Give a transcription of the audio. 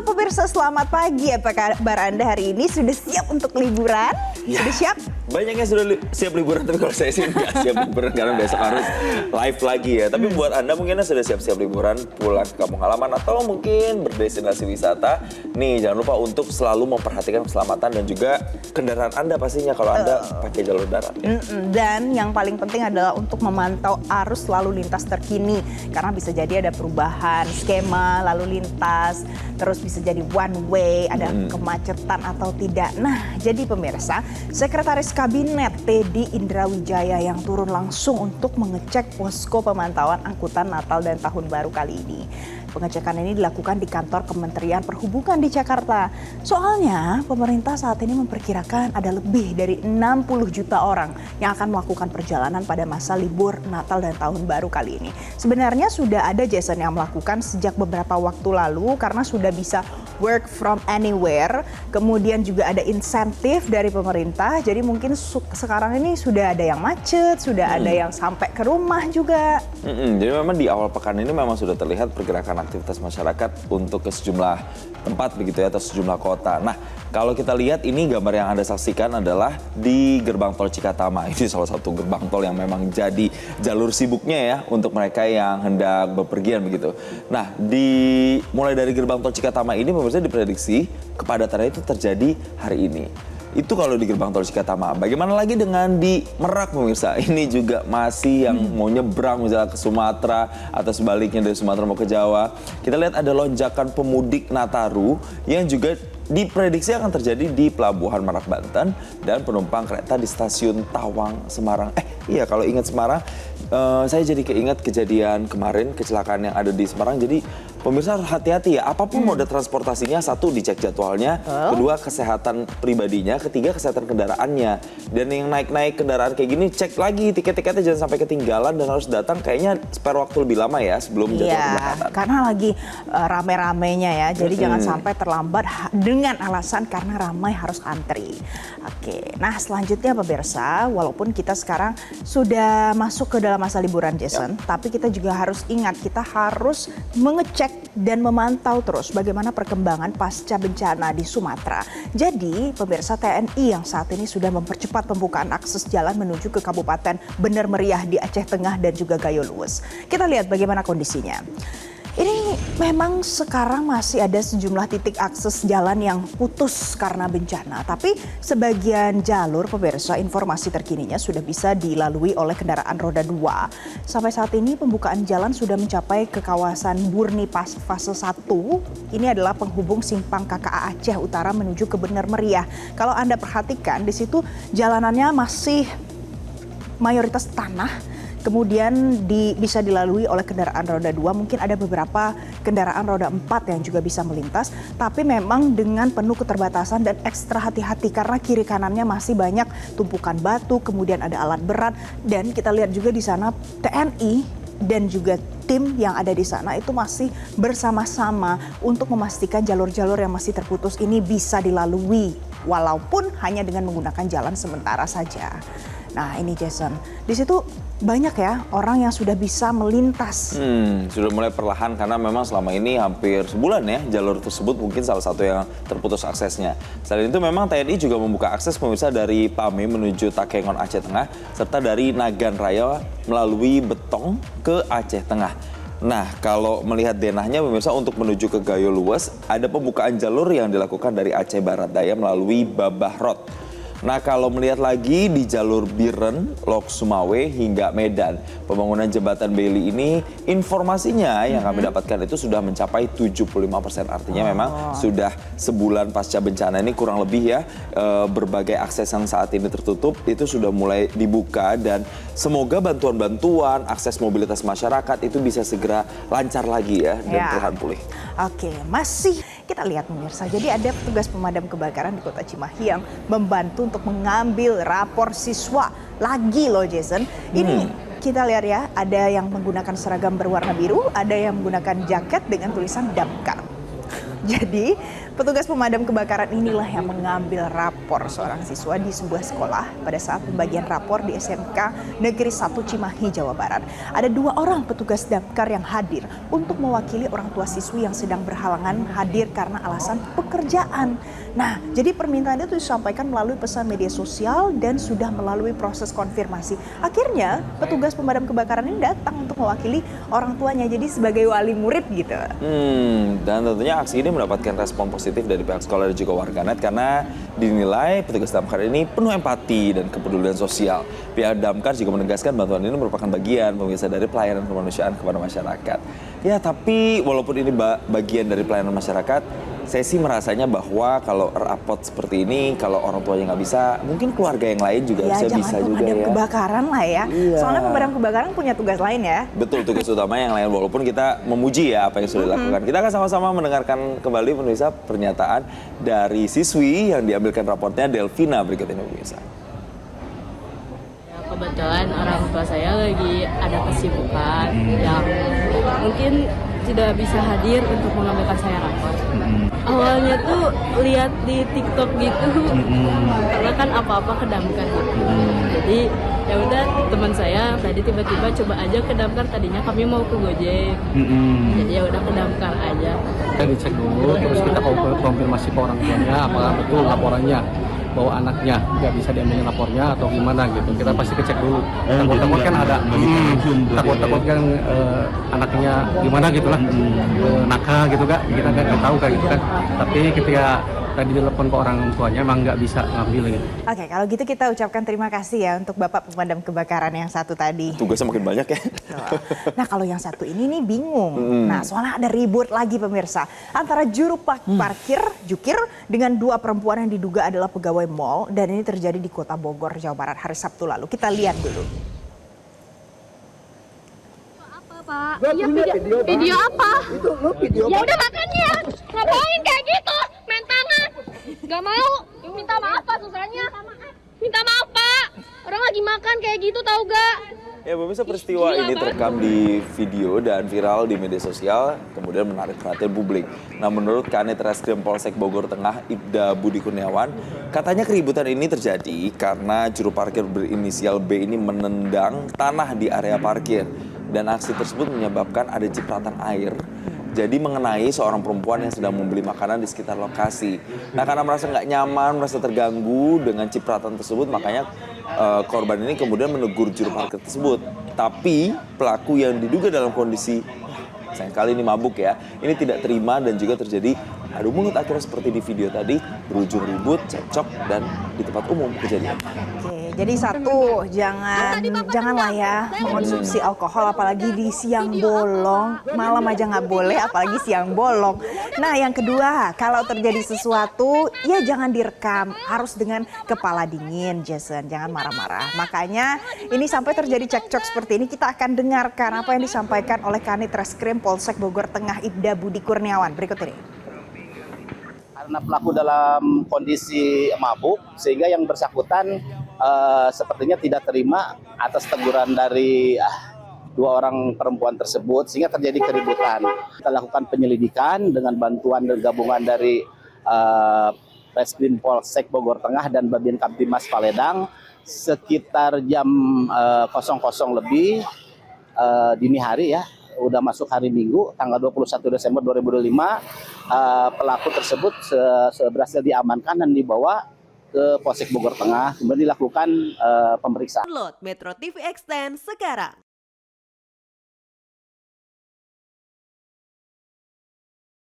Halo pemirsa, selamat pagi. Apa kabar Anda hari ini? Sudah siap untuk liburan? Ya, sudah siap? Banyaknya sudah siap liburan, tapi kalau saya sih nggak siap liburan karena besok harus live lagi ya. Tapi buat Anda mungkin sudah siap-siap liburan, pulang ke kampung halaman atau mungkin berdestinasi wisata. Nih, jangan lupa untuk selalu memperhatikan keselamatan dan juga kendaraan Anda pastinya kalau Anda pakai jalur darat. Ya. Dan yang paling penting adalah untuk memantau arus lalu lintas terkini. Karena bisa jadi ada perubahan skema lalu lintas, terus bisa jadi one way, ada kemacetan atau tidak. Nah, jadi pemirsa, Sekretaris Kabinet Teddy Indrawijaya yang turun langsung untuk mengecek posko pemantauan angkutan Natal dan Tahun Baru kali ini. Pengecekan ini dilakukan di kantor Kementerian Perhubungan di Jakarta. Soalnya pemerintah saat ini memperkirakan ada lebih dari 60 juta orang yang akan melakukan perjalanan pada masa libur Natal dan Tahun Baru kali ini. Sebenarnya sudah ada Jason yang melakukan sejak beberapa waktu lalu karena sudah bisa work from anywhere. Kemudian juga ada insentif dari pemerintah. Jadi mungkin sekarang ini sudah ada yang macet, sudah ada yang sampai ke rumah juga. Jadi memang di awal pekan ini memang sudah terlihat pergerakan aktivitas masyarakat untuk ke sejumlah tempat begitu ya, atau sejumlah kota. Nah, kalau kita lihat ini gambar yang Anda saksikan adalah di gerbang tol Cikatama. Ini salah satu gerbang tol yang memang jadi jalur sibuknya ya untuk mereka yang hendak bepergian begitu. Nah, mulai dari gerbang tol Cikatama ini pemirsa diprediksi kepadatannya itu terjadi hari ini. Itu kalau di gerbang tol Cikatama. Bagaimana lagi dengan di Merak pemirsa? Ini juga masih yang mau nyebrang misalnya ke Sumatera atau sebaliknya dari Sumatera mau ke Jawa. Kita lihat ada lonjakan pemudik Nataru yang juga diprediksi akan terjadi di Pelabuhan Merak Banten dan penumpang kereta di stasiun Tawang Semarang. Iya, kalau ingat Semarang, saya jadi keingat kejadian kemarin, kecelakaan yang ada di Semarang. Jadi pemirsa harus hati-hati ya, apapun moda transportasinya, satu dicek jadwalnya, kedua kesehatan pribadinya, ketiga kesehatan kendaraannya. Dan yang naik-naik kendaraan kayak gini, cek lagi tiket-tiketnya jangan sampai ketinggalan dan harus datang kayaknya spare waktu lebih lama ya sebelum jadwal keberangkatan. Karena lagi rame-ramenya ya, jadi jangan sampai terlambat dengan alasan karena ramai harus antri. Oke, nah selanjutnya pemirsa, walaupun kita sekarang sudah masuk ke dalam masa liburan Jason, tapi kita juga harus ingat, kita harus mengecek dan memantau terus bagaimana perkembangan pasca bencana di Sumatera. Jadi pemirsa, TNI yang saat ini sudah mempercepat pembukaan akses jalan menuju ke Kabupaten Bener Meriah di Aceh Tengah dan juga Gayo Luwes. Kita lihat bagaimana kondisinya. Ini memang sekarang masih ada sejumlah titik akses jalan yang putus karena bencana. Tapi sebagian jalur pemirsa, informasi terkininya sudah bisa dilalui oleh kendaraan roda 2. Sampai saat ini pembukaan jalan sudah mencapai ke kawasan Burni fase 1. Ini adalah penghubung simpang KKA Aceh Utara menuju ke Bener Meriah. Kalau Anda perhatikan di situ jalanannya masih mayoritas tanah. Kemudian bisa dilalui oleh kendaraan roda 2, mungkin ada beberapa kendaraan roda 4 yang juga bisa melintas, tapi memang dengan penuh keterbatasan dan ekstra hati-hati karena kiri kanannya masih banyak tumpukan batu, kemudian ada alat berat, dan kita lihat juga di sana TNI dan juga tim yang ada di sana itu masih bersama-sama untuk memastikan jalur-jalur yang masih terputus ini bisa dilalui, walaupun hanya dengan menggunakan jalan sementara saja. Nah ini Jason, di situ banyak ya orang yang sudah bisa melintas. Sudah mulai perlahan karena memang selama ini hampir sebulan ya jalur tersebut mungkin salah satu yang terputus aksesnya. Selain itu memang TNI juga membuka akses pemirsa dari Pame menuju Takengon Aceh Tengah serta dari Nagan Raya melalui Betong ke Aceh Tengah. Nah, kalau melihat denahnya pemirsa untuk menuju ke Gayo Luwes ada pembukaan jalur yang dilakukan dari Aceh Barat Daya melalui Babahrot. Nah, kalau melihat lagi di jalur Biren, Lok Sumawe hingga Medan, pembangunan jembatan Beli ini informasinya yang kami dapatkan itu sudah mencapai 75%. Artinya memang sudah sebulan pasca bencana ini kurang lebih ya berbagai akses yang saat ini tertutup itu sudah mulai dibuka dan semoga bantuan-bantuan akses mobilitas masyarakat itu bisa segera lancar lagi ya dan perlahan pulih. Oke, masih kita lihat pemirsa. Jadi ada petugas pemadam kebakaran di Kota Cimahi yang membantu untuk mengambil rapor siswa lagi loh Jason. Ini kita lihat ya, ada yang menggunakan seragam berwarna biru, ada yang menggunakan jaket dengan tulisan Damkar. Jadi, petugas pemadam kebakaran inilah yang mengambil rapor seorang siswa di sebuah sekolah pada saat pembagian rapor di SMK Negeri 1 Cimahi, Jawa Barat. Ada 2 orang petugas damkar yang hadir untuk mewakili orang tua siswi yang sedang berhalangan hadir karena alasan pekerjaan. Nah, jadi permintaan itu disampaikan melalui pesan media sosial dan sudah melalui proses konfirmasi. Akhirnya, petugas pemadam kebakaran ini datang untuk mewakili orang tuanya, jadi sebagai wali murid gitu. Dan tentunya aksi ini mendapatkan respon positif dari pihak sekolah dan juga warganet karena dinilai petugas damkar ini penuh empati dan kepedulian sosial. Pihak damkar juga menegaskan bantuan ini merupakan bagian pemirsa dari pelayanan kemanusiaan kepada masyarakat. Ya, tapi walaupun ini bagian dari pelayanan masyarakat, saya sih merasanya bahwa kalau rapot seperti ini, kalau orang tuanya nggak bisa, mungkin keluarga yang lain juga bisa juga pemadam ya. kebakaran lah ya. Iya. Soalnya pemadam kebakaran punya tugas lain ya. Betul, tugas utama yang lain, walaupun kita memuji ya apa yang sudah dilakukan. Kita akan sama-sama mendengarkan kembali pemirsa pernyataan dari siswi yang diambilkan raportnya Delvina berikut ini pemirsa. Kebetulan orang tua saya lagi ada kesibukan yang mungkin tidak bisa hadir untuk mengambilkan saya rapor. Awalnya tuh lihat di TikTok gitu, karena kan apa-apa ke damkar gitu. Jadi ya udah teman saya tadi tiba-tiba coba aja ke damkar, tadinya kami mau ke Gojek. Jadi ya udah ke damkar aja. Kita dicek dulu, terus kita konfirmasi ke orang tuanya apakah betul laporannya bahwa anaknya nggak bisa diambil lapornya atau gimana gitu. Kita pasti kecek dulu. Takut-takut kan ada, takut-takut kan anaknya gimana gitulah, nakal gitu kak. Kita nggak tahu kayak gitu kan. Tapi ketika tadi telepon ke orang tuanya emang nggak bisa ngambil gitu. Oke, kalau gitu kita ucapkan terima kasih ya untuk Bapak pemadam kebakaran yang satu tadi. Tugasnya makin banyak ya. Nah, kalau yang satu ini nih bingung. Nah, soalnya ada ribut lagi pemirsa antara juru parkir jukir dengan 2 perempuan yang diduga adalah pegawai mal, dan ini terjadi di Kota Bogor, Jawa Barat hari Sabtu lalu. Kita lihat dulu. Pak. Iya video apa? Itu lu video. Ya udah makanya. Ngapain kayak gitu? Main tangan. Gak mau. Minta maaf Pak susahnya. Minta maaf Pak. Orang lagi makan kayak gitu tahu gak? Ya pemirsa, peristiwa ini terekam di video dan viral di media sosial, kemudian menarik perhatian publik. Nah, menurut Kanit Reskrim Polsek Bogor Tengah, Ibda Budi Kurniawan, katanya keributan ini terjadi karena juru parkir berinisial B ini menendang tanah di area parkir. Dan aksi tersebut menyebabkan ada cipratan air jadi mengenai seorang perempuan yang sedang membeli makanan di sekitar lokasi. Nah, karena merasa nggak nyaman, merasa terganggu dengan cipratan tersebut, makanya korban ini kemudian menegur juru parkir tersebut. Tapi pelaku yang diduga dalam kondisi sayang kali ini mabuk ya, ini tidak terima dan juga terjadi adu mulut, akhirnya seperti di video tadi berujung ribut, cekcok dan di tempat umum kejadian. Oke, jadi satu, janganlah ya mengonsumsi alkohol apalagi di siang bolong, malam aja nggak boleh apalagi siang bolong. Nah, yang kedua, kalau terjadi sesuatu ya jangan direkam, harus dengan kepala dingin, Jason, jangan marah-marah. Makanya ini sampai terjadi cekcok seperti ini, kita akan dengarkan apa yang disampaikan oleh Kanit Reskrim Polsek Bogor Tengah Ibda Budi Kurniawan berikut ini. Karena pelaku dalam kondisi mabuk, sehingga yang bersangkutan sepertinya tidak terima atas teguran dari 2 orang perempuan tersebut, sehingga terjadi keributan. Kita lakukan penyelidikan dengan bantuan dan gabungan dari Reskrim Polsek Bogor Tengah dan Babin Kamtimas Paledang. Sekitar jam 00 lebih dini hari ya, udah masuk hari Minggu tanggal 21 Desember 2025, pelaku tersebut berhasil diamankan dan dibawa ke Polsek Bogor Tengah, kemudian dilakukan pemeriksaan. Download Metro TV Extend sekarang.